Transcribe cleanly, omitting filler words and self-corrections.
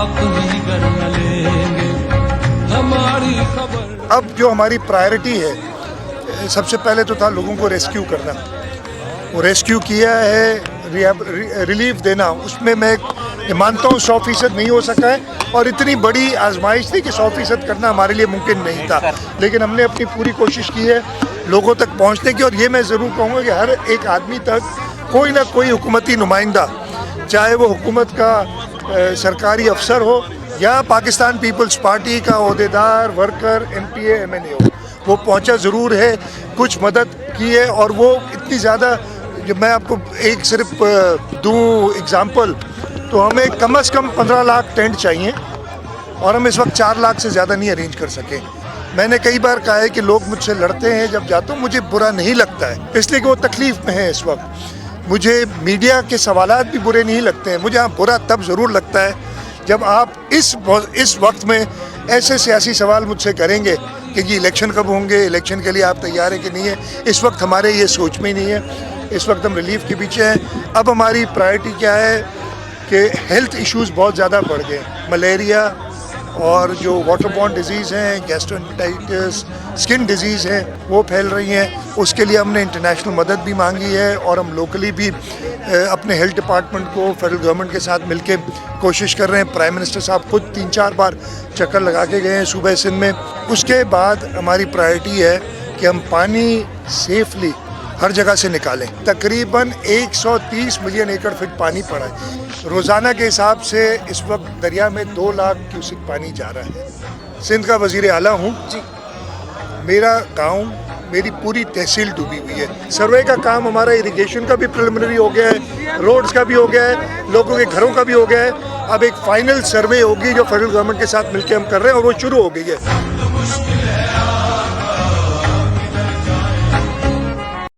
आप ही कर न लेंगे हमारी खबर। अब जो हमारी प्रायोरिटी है, सबसे पहले तो था लोगों को रेस्क्यू करना। वो रेस्क्यू किया है, रिलीफ देना, उसमें मैं मानता हूँ 100% नहीं हो सका है, और इतनी बड़ी आजमाइश थी कि 100% करना हमारे लिए मुमकिन नहीं था, लेकिन हमने अपनी पूरी कोशिश की है लोगों तक पहुँचने की। और ये मैं ज़रूर कहूँगा कि हर एक आदमी तक कोई ना कोई हुकूमती नुमाइंदा, चाहे वो हुकूमत का सरकारी अफसर हो या पाकिस्तान पीपल्स पार्टी का ओहदेदार, वर्कर, MPA, MNA हो, वो पहुंचा ज़रूर है, कुछ मदद की है। और वो इतनी ज़्यादा, जब मैं आपको एक सिर्फ दूँ एग्ज़ाम्पल, तो हमें कम से कम 15 लाख टेंट चाहिए, और हम इस वक्त 4 लाख से ज़्यादा नहीं अरेंज कर सके। मैंने कई बार कहा है कि लोग मुझसे लड़ते हैं जब जाता हूँ, मुझे बुरा नहीं लगता है, इसलिए कि वो तकलीफ़ में है इस वक्त। मुझे मीडिया के सवालात भी बुरे नहीं लगते हैं, मुझे हाँ बुरा तब ज़रूर लगता है जब आप इस वक्त में ऐसे सियासी सवाल मुझसे करेंगे कि जी इलेक्शन कब होंगे, इलेक्शन के लिए आप तैयार हैं कि नहीं है। इस वक्त हमारे ये सोच में ही नहीं है, इस वक्त हम रिलीफ के पीछे हैं। अब हमारी प्रायोरिटी क्या है कि हेल्थ इश्यूज़ बहुत ज़्यादा बढ़ गए, मलेरिया और जो वाटर बॉर्न डिजीज़ हैं, गैस्ट्रोएंटेराइटिस, स्किन डिजीज़ हैं, वो फैल रही हैं। उसके लिए हमने इंटरनेशनल मदद भी मांगी है, और हम लोकली भी अपने हेल्थ डिपार्टमेंट को फेडरल गवर्नमेंट के साथ मिलके कोशिश कर रहे हैं। प्राइम मिनिस्टर साहब खुद 3-4 बार चक्कर लगा के गए हैं सूबे सिंध में। उसके बाद हमारी प्रायोरिटी है कि हम पानी सेफली हर जगह से निकालें। तकरीबन 130 मिलियन एकड़ फीट पानी पड़ा है रोज़ाना के हिसाब से। इस वक्त दरिया में 2 लाख क्यूसिक पानी जा रहा है। सिंध का वज़ीर आला हूँ जी, मेरा गांव, मेरी पूरी तहसील डूबी हुई है। सर्वे का काम हमारा इरिगेशन का भी प्रिलिमिनरी हो गया है, रोड्स का भी हो गया है, लोगों के घरों का भी हो गया है। अब एक फाइनल सर्वे होगी जो फेडरल गवर्नमेंट के साथ मिलकर हम कर रहे हैं, और वो शुरू हो गई है।